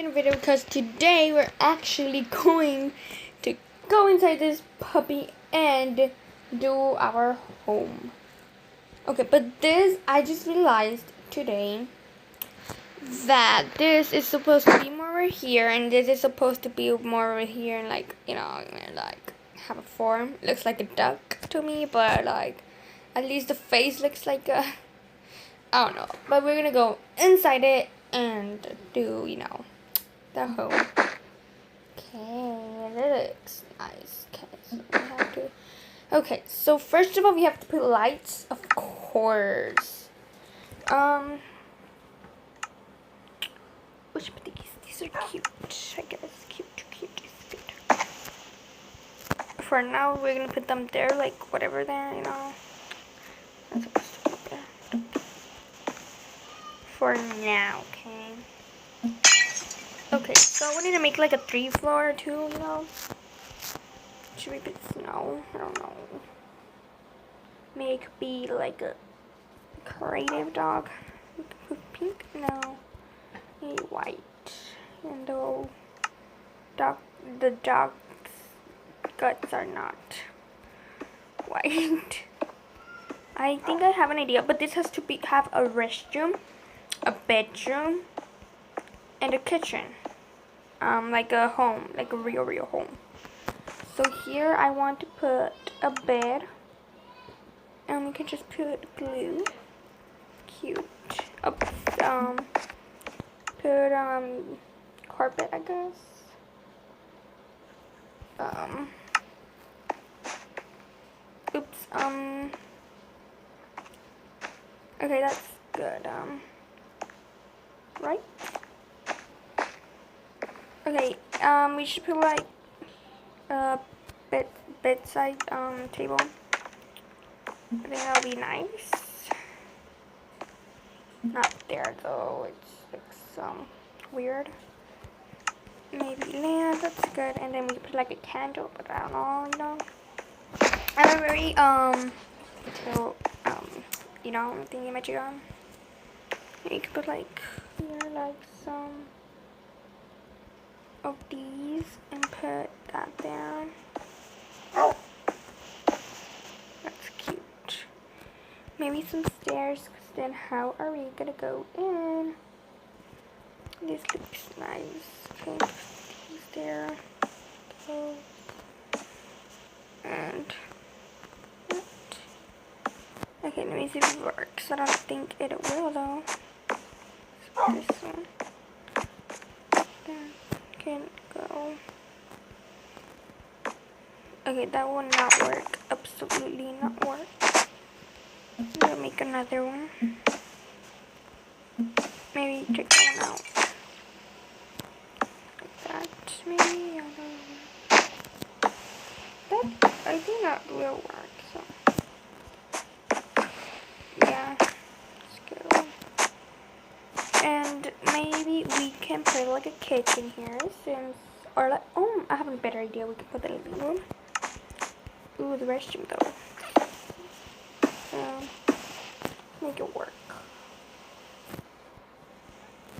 Video because today we're actually going to go inside this puppy and do our home. Okay, but this I just realized today that this is supposed to be more over here and this is supposed to be more over here and like have a form. It looks like a duck to me, but like at least the face looks like a I don't know. But we're gonna go inside it and do the home. Okay, that looks nice. Okay, so first of all we have to put lights, of course. We should put these are cute, I guess. Cute. For now we're gonna put them there, like whatever there, That's supposed to be there. For now, okay. Okay, so we need to make like a 3 floor too, Should we put snow? I don't know. Maybe it could be like a creative dog. Pink? No. Maybe white. And the dog's guts are not white. I think I have an idea, but this has to have a restroom, a bedroom, and a kitchen. Like a home, like a real home. So here I want to put a bed, and we can just put blue, cute. Put carpet, I guess. Okay, that's good. Right? Okay, we should put like a bedside table. I think that'll be nice. Not there though, it looks weird. Maybe that's good. And then we put like a candle, but I don't know, I have a very thingy magic on. You could put like here like some of these and put that there. That's cute. Maybe some stairs, because then how are we gonna go in? This looks nice. Okay, these there. Okay. And okay, let me see if it works. I don't think it will though. So this one. Can go. Okay, that will not work. Absolutely not work. I'm gonna make another one. Maybe check that one out. Like that, maybe. I don't know. That I think that will work. So yeah, let's go. And maybe we can put like a kitchen here, or like, I have a better idea. We can put the living room. Ooh, the restroom though. Make it work.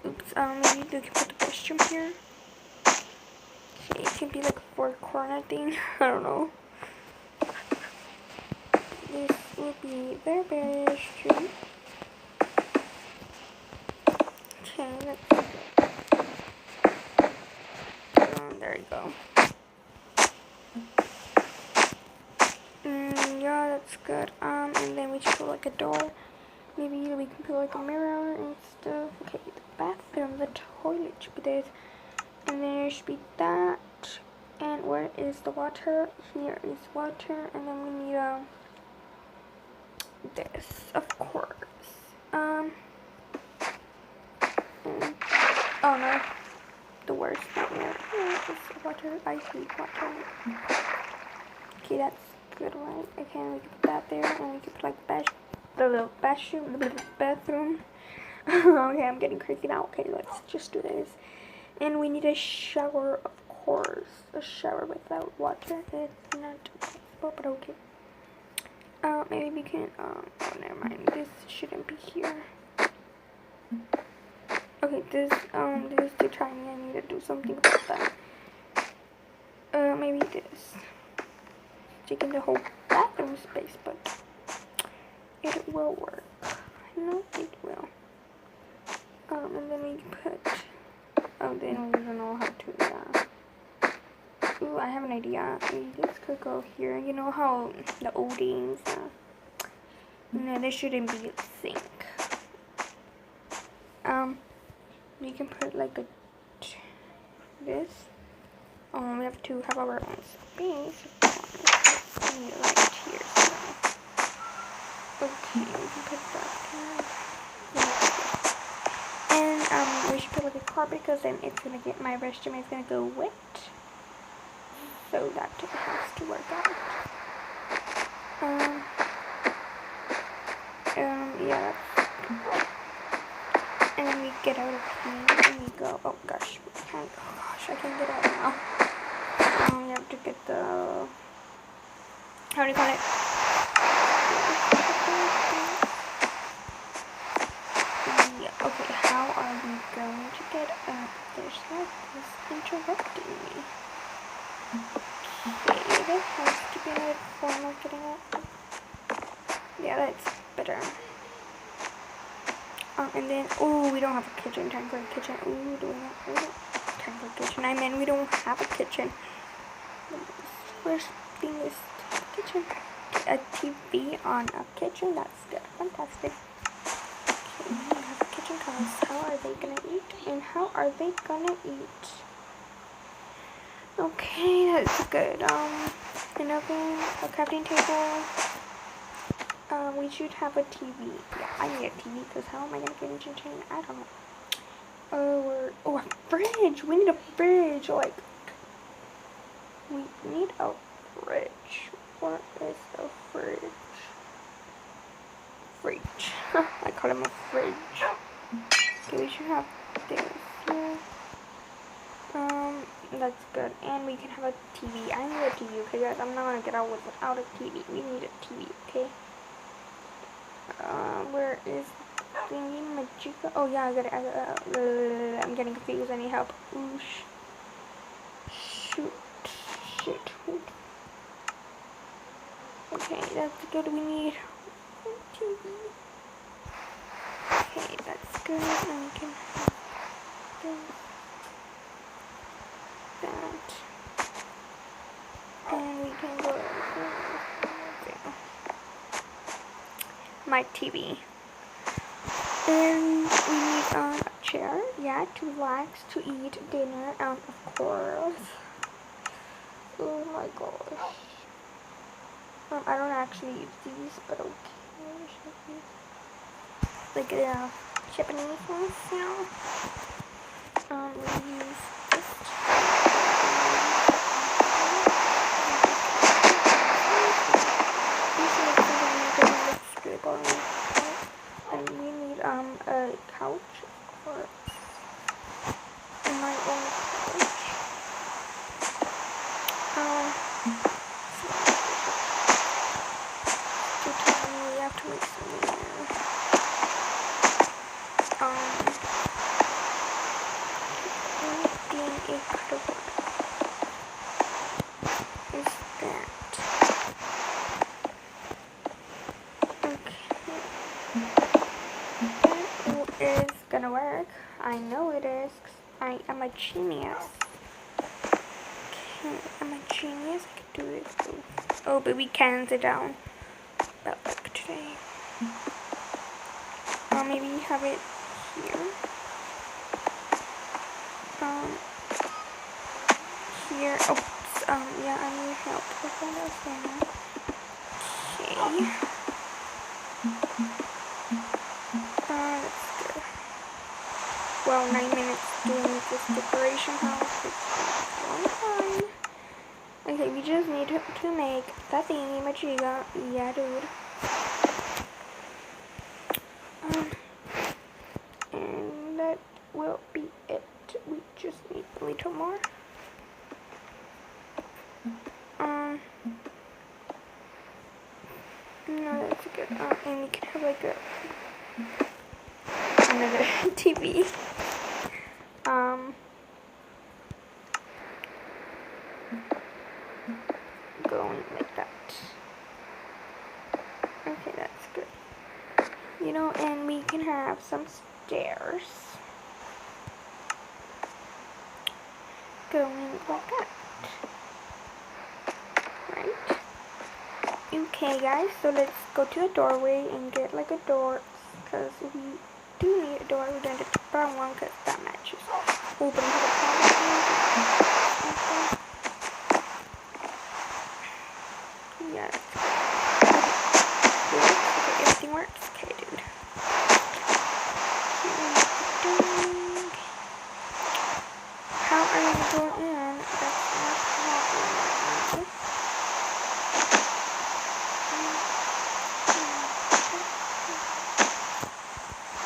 Oops, maybe we can put the restroom here. Okay, it can be like a 4-corner thing. I don't know. This will be their restroom. Okay, let's there you go. Yeah, that's good. And then we should put like a door. Maybe we can put like a mirror and stuff. Okay, the bathroom, the toilet should be this. And then there should be that. And where is the water? Here is water. And then we need this, of course. Oh no, the worst nightmare is water. I hate water. Okay, that's good, right? Okay, we can put that there, and we can put like the little bathroom. Okay, I'm getting crazy now. Okay, let's just do this. And we need a shower, of course. A shower without water is not possible, but okay. Maybe we can, oh, never mind. This shouldn't be here. Okay, this is too tiny. I need to do something about that. Maybe this. Taking the whole bathroom space, but it will work. I know it will. And then we put. Oh, then we don't know how to. Ooh, I have an idea. This could go here. You know how the old games. No, this shouldn't be a sink. We can put like this. We have to have our own space. We need right here. So. Okay, we can put that here. And we should put like a carpet because then it's gonna get my restroom is gonna go wet. So that has to work out. Yeah. And then we get out of here and we go. Oh gosh, we can't. Oh gosh, I can't get out now. We have to get the. How do you call it? Yeah. Okay. How are we going to get up? There's like this interrupting me. Okay, there has to be another form of getting up. Yeah, that's better. And then, oh, we don't have a kitchen. Time for a kitchen. Ooh, do we have time for a kitchen? I mean, we don't have a kitchen. First thing is kitchen. A TV on a kitchen. That's good. Fantastic. Okay, we have a kitchen because how are they gonna eat? And how are they gonna eat? Okay, that's good. An oven, a crafting table. We should have a TV. Yeah, I need a TV because how am I gonna get into chain? I don't know. Oh, a fridge. We need a fridge. Like, we need a fridge. What is a fridge? Fridge. I call him a fridge. Okay, we should have this here. That's good. And we can have a TV. I need a TV, okay, guys? I'm not gonna get out without a TV. We need a TV, okay? Where is thingy Majika? Oh yeah, I got it. I'm getting confused. I need help. Ooh, shoot. Okay, that's good. We need TV. Okay, that's good. And we can have that. And we can go my TV. And we need a chair, yeah, to relax, to eat dinner, and of course. Oh my gosh. I don't actually use these, but okay. Like Japanese ones, you know. We use this. And we need a couch or my own couch. We have to make something new. Being a cutter is that. Is gonna work. I know it is. 'Cause I am a genius. Okay, I'm a genius. I can do this. Oh, but we can sit down. But like today. Maybe have it here. Here. Oops. Yeah, I need help with that. Okay. Let's go. Well, 9 minutes doing this decoration house. It's one time. Okay, we just need to make that thingy majiga. Yeah, dude. And that will be it. We just need a little more. No, that's good. And we can have like another TV. going like that. Okay, that's good. You know, and we can have some stairs going like that. Right? Okay, guys, so let's go to a doorway and get like a door, because we do need a door. We're going to the brown one because that matches. Open to the problem. Yeah, okay, everything works. Okay, dude. How are you going in? That's our problem right now.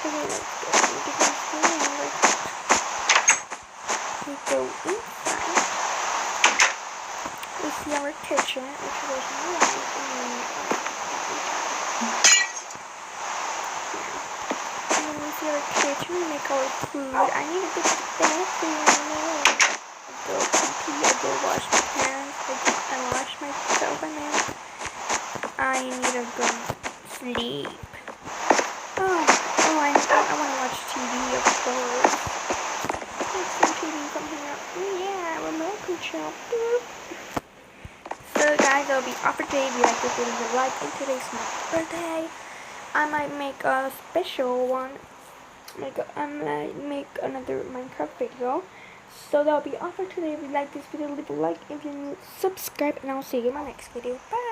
Okay, let's go. We go inside. We see our kitchen, which was no light, and then we see our kitchen. We make our food. I need to get to the bathroom. I go pee. I go wash my hands. I wash myself. I need to go sleep. I want to watch TV, of course. Let's see TV from here. Yeah, remote control. Boop. So guys, that'll be all for today. If you like this video, like, and today's my birthday. I might make a special one. I might make another Minecraft video. So that'll be all for today. If you like this video, leave a like. If you're new, subscribe, and I'll see you in my next video. Bye.